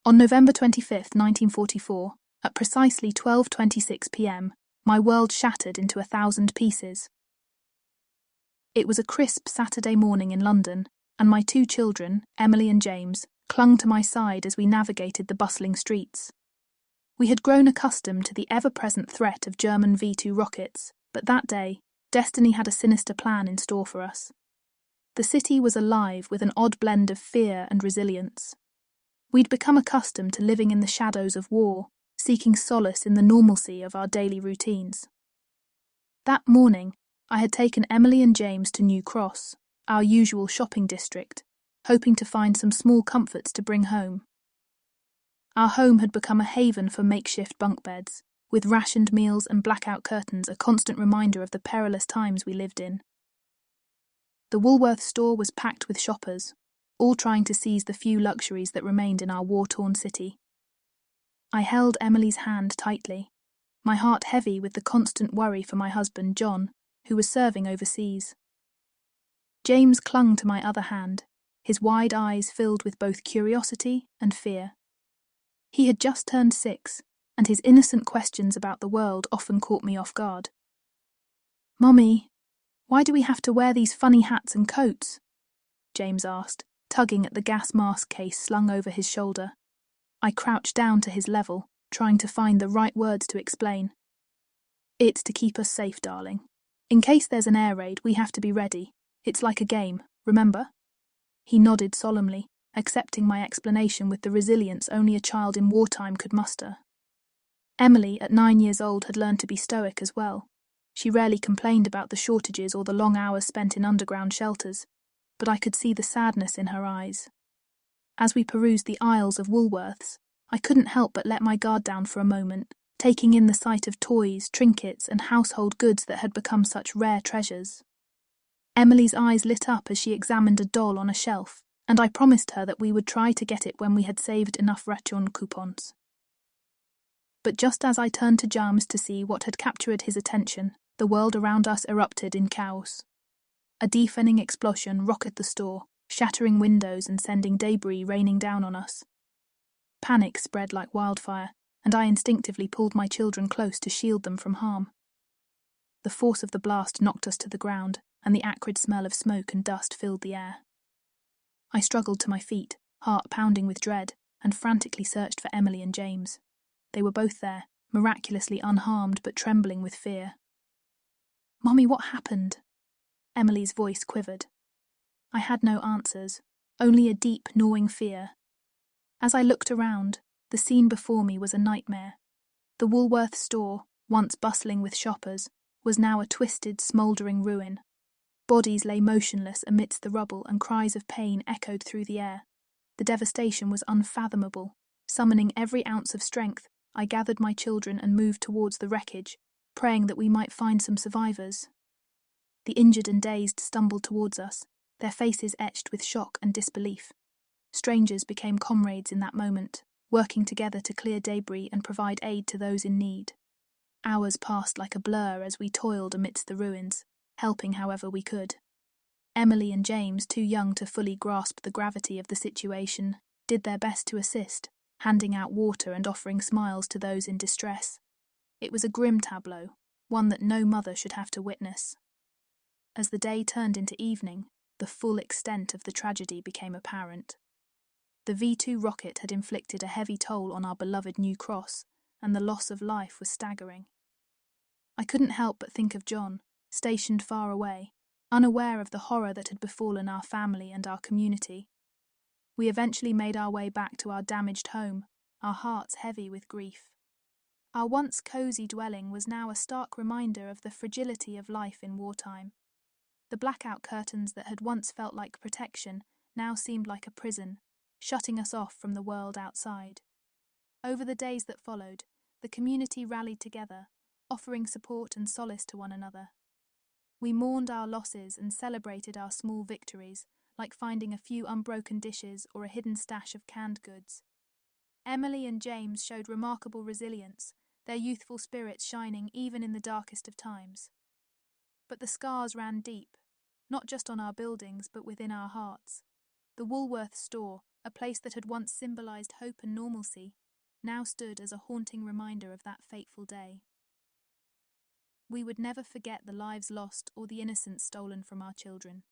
On November 25th, 1944, at precisely 12:26 p.m., my world shattered into 1,000 pieces. It was a crisp Saturday morning in London, and my two children, Emily and James, clung to my side as we navigated the bustling streets. We had grown accustomed to the ever-present threat of German V-2 rockets, but that day, destiny had a sinister plan in store for us. The city was alive with an odd blend of fear and resilience. We'd become accustomed to living in the shadows of war, seeking solace in the normalcy of our daily routines. That morning, I had taken Emily and James to New Cross, our usual shopping district, hoping to find some small comforts to bring home. Our home had become a haven for makeshift bunk beds, with rationed meals and blackout curtains a constant reminder of the perilous times we lived in. The Woolworths store was packed with shoppers, all trying to seize the few luxuries that remained in our war-torn city. I held Emily's hand tightly, my heart heavy with the constant worry for my husband, John, who was serving overseas. James clung to my other hand, his wide eyes filled with both curiosity and fear. He had just turned 6, and his innocent questions about the world often caught me off guard. "Mummy, why do we have to wear these funny hats and coats?" James asked, tugging at the gas mask case slung over his shoulder. I crouched down to his level, trying to find the right words to explain. "It's to keep us safe, darling. In case there's an air raid, we have to be ready. It's like a game, remember?" He nodded solemnly, accepting my explanation with the resilience only a child in wartime could muster. Emily, at 9 years old, had learned to be stoic as well. She rarely complained about the shortages or the long hours spent in underground shelters, but I could see the sadness in her eyes. As we perused the aisles of Woolworths, I couldn't help but let my guard down for a moment, taking in the sight of toys, trinkets, and household goods that had become such rare treasures. Emily's eyes lit up as she examined a doll on a shelf, and I promised her that we would try to get it when we had saved enough ration coupons. But just as I turned to James to see what had captured his attention, the world around us erupted in chaos. A deafening explosion rocketed the store, shattering windows and sending debris raining down on us. Panic spread like wildfire, and I instinctively pulled my children close to shield them from harm. The force of the blast knocked us to the ground, and the acrid smell of smoke and dust filled the air. I struggled to my feet, heart pounding with dread, and frantically searched for Emily and James. They were both there, miraculously unharmed but trembling with fear. "Mummy, what happened?" Emily's voice quivered. I had no answers, only a deep, gnawing fear. As I looked around, the scene before me was a nightmare. The Woolworths store, once bustling with shoppers, was now a twisted, smouldering ruin. Bodies lay motionless amidst the rubble, and cries of pain echoed through the air. The devastation was unfathomable. Summoning every ounce of strength, I gathered my children and moved towards the wreckage, praying that we might find some survivors. The injured and dazed stumbled towards us, their faces etched with shock and disbelief. Strangers became comrades in that moment, working together to clear debris and provide aid to those in need. Hours passed like a blur as we toiled amidst the ruins, helping however we could. Emily and James, too young to fully grasp the gravity of the situation, did their best to assist, handing out water and offering smiles to those in distress. It was a grim tableau, one that no mother should have to witness. As the day turned into evening, the full extent of the tragedy became apparent. The V-2 rocket had inflicted a heavy toll on our beloved New Cross, and the loss of life was staggering. I couldn't help but think of John, stationed far away, unaware of the horror that had befallen our family and our community. We eventually made our way back to our damaged home, our hearts heavy with grief. Our once cosy dwelling was now a stark reminder of the fragility of life in wartime. The blackout curtains that had once felt like protection now seemed like a prison, shutting us off from the world outside. Over the days that followed, the community rallied together, offering support and solace to one another. We mourned our losses and celebrated our small victories, like finding a few unbroken dishes or a hidden stash of canned goods. Emily and James showed remarkable resilience, their youthful spirits shining even in the darkest of times. But the scars ran deep, not just on our buildings but within our hearts. The Woolworths store, a place that had once symbolized hope and normalcy, now stood as a haunting reminder of that fateful day. We would never forget the lives lost or the innocence stolen from our children.